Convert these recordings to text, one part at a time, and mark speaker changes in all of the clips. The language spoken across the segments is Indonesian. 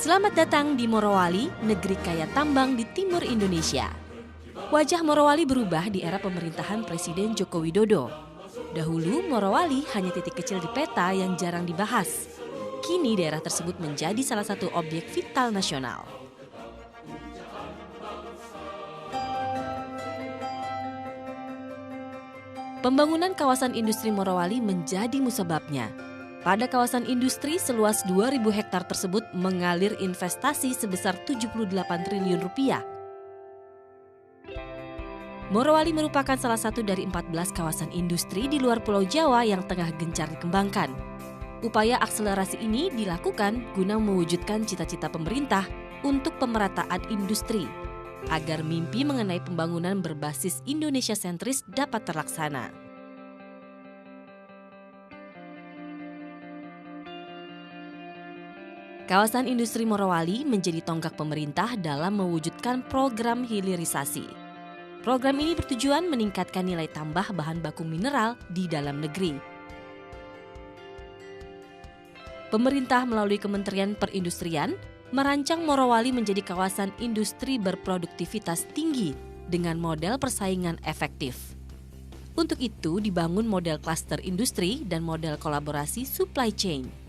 Speaker 1: Selamat datang di Morowali, negeri kaya tambang di timur Indonesia. Wajah Morowali berubah di era pemerintahan Presiden Joko Widodo. Dahulu Morowali hanya titik kecil di peta yang jarang dibahas. Kini daerah tersebut menjadi salah satu objek vital nasional. Pembangunan kawasan industri Morowali menjadi musababnya. Pada kawasan industri seluas 2.000 hektar tersebut mengalir investasi sebesar 78 triliun rupiah. Morowali merupakan salah satu dari 14 kawasan industri di luar Pulau Jawa yang tengah gencar dikembangkan. Upaya akselerasi ini dilakukan guna mewujudkan cita-cita pemerintah untuk pemerataan industri, agar mimpi mengenai pembangunan berbasis Indonesia sentris dapat terlaksana. Kawasan industri Morowali menjadi tonggak pemerintah dalam mewujudkan program hilirisasi. Program ini bertujuan meningkatkan nilai tambah bahan baku mineral di dalam negeri. Pemerintah melalui Kementerian Perindustrian merancang Morowali menjadi kawasan industri berproduktivitas tinggi dengan model persaingan efektif. Untuk itu dibangun model klaster industri dan model kolaborasi supply chain.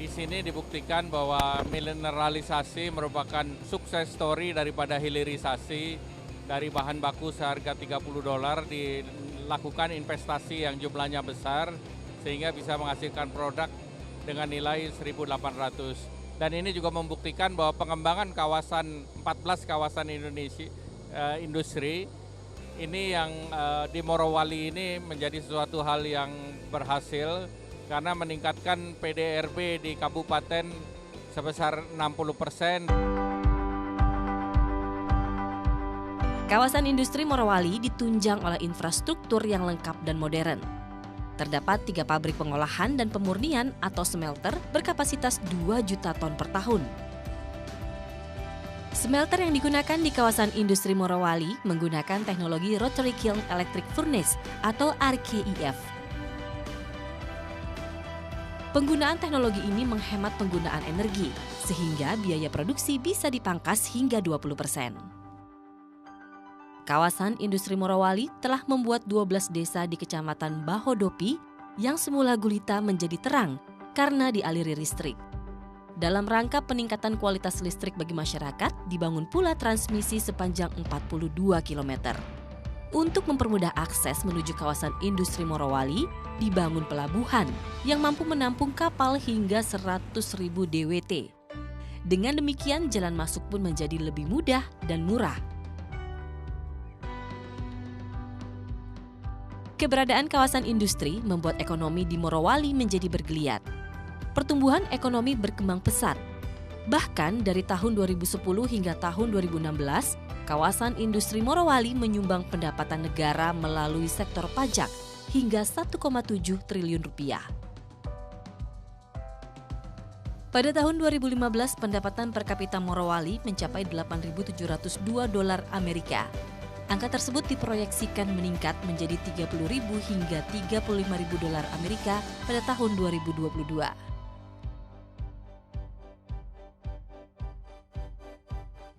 Speaker 2: Di sini dibuktikan bahwa mineralisasi merupakan sukses story daripada hilirisasi. Dari bahan baku seharga $30 dilakukan investasi yang jumlahnya besar sehingga bisa menghasilkan produk dengan nilai 1.800. Dan ini juga membuktikan bahwa pengembangan 14 kawasan Indonesia industri ini yang di Morowali ini menjadi sesuatu hal yang berhasil karena meningkatkan PDRB di kabupaten sebesar 60%.
Speaker 1: Kawasan industri Morowali ditunjang oleh infrastruktur yang lengkap dan modern. Terdapat 3 pabrik pengolahan dan pemurnian atau smelter berkapasitas 2 juta ton per tahun. Smelter yang digunakan di kawasan industri Morowali menggunakan teknologi Rotary Kiln Electric Furnace atau RKEF. Penggunaan teknologi ini menghemat penggunaan energi, sehingga biaya produksi bisa dipangkas hingga 20%. Kawasan industri Morowali telah membuat 12 desa di Kecamatan Bahodopi yang semula gulita menjadi terang karena dialiri listrik. Dalam rangka peningkatan kualitas listrik bagi masyarakat, dibangun pula transmisi sepanjang 42 km. Untuk mempermudah akses menuju kawasan industri Morowali, dibangun pelabuhan yang mampu menampung kapal hingga 100.000 DWT. Dengan demikian, jalan masuk pun menjadi lebih mudah dan murah. Keberadaan kawasan industri membuat ekonomi di Morowali menjadi bergeliat. Pertumbuhan ekonomi berkembang pesat. Bahkan dari tahun 2010 hingga tahun 2016, kawasan industri Morowali menyumbang pendapatan negara melalui sektor pajak hingga 1,7 triliun rupiah. Pada tahun 2015, pendapatan per kapita Morowali mencapai $8.702 Amerika. Angka tersebut diproyeksikan meningkat menjadi $30.000 hingga $35.000 Amerika pada tahun 2022.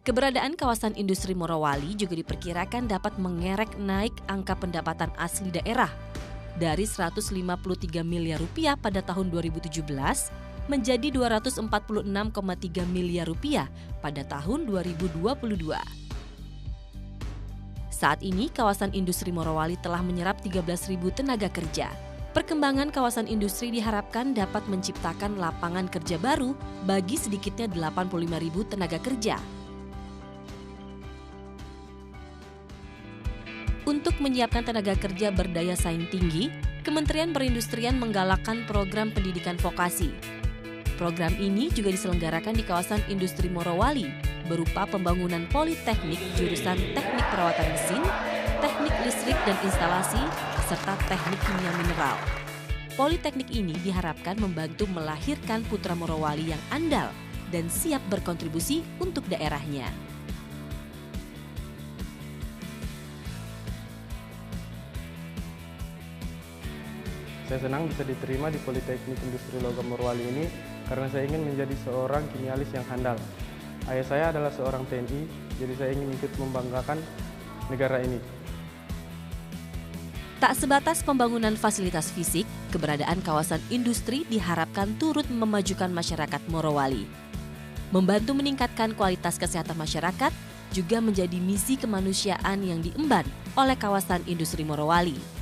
Speaker 1: Keberadaan kawasan industri Morowali juga diperkirakan dapat mengerek naik angka pendapatan asli daerah dari 153 miliar rupiah pada tahun 2017 menjadi 246,3 miliar rupiah pada tahun 2022. Saat ini kawasan industri Morowali telah menyerap 13.000 tenaga kerja. Perkembangan kawasan industri diharapkan dapat menciptakan lapangan kerja baru bagi sedikitnya 85.000 tenaga kerja. Untuk menyiapkan tenaga kerja berdaya saing tinggi, Kementerian Perindustrian menggalakkan program pendidikan vokasi. Program ini juga diselenggarakan di kawasan industri Morowali berupa pembangunan politeknik jurusan teknik perawatan mesin, teknik listrik dan instalasi, serta teknik kimia mineral. Politeknik ini diharapkan membantu melahirkan putra Morowali yang andal dan siap berkontribusi untuk daerahnya.
Speaker 3: Saya senang bisa diterima di Politeknik Industri Logam Morowali ini karena saya ingin menjadi seorang kimialis yang handal. Ayah saya adalah seorang TNI, jadi saya ingin ikut membanggakan negara ini.
Speaker 1: Tak sebatas pembangunan fasilitas fisik, keberadaan kawasan industri diharapkan turut memajukan masyarakat Morowali. Membantu meningkatkan kualitas kesehatan masyarakat juga menjadi misi kemanusiaan yang diemban oleh kawasan industri Morowali.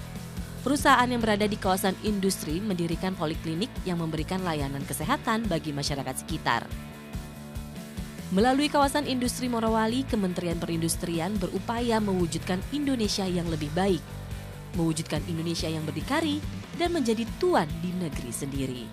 Speaker 1: Perusahaan yang berada di kawasan industri mendirikan poliklinik yang memberikan layanan kesehatan bagi masyarakat sekitar. Melalui kawasan industri Morowali, Kementerian Perindustrian berupaya mewujudkan Indonesia yang lebih baik, mewujudkan Indonesia yang berdikari, dan menjadi tuan di negeri sendiri.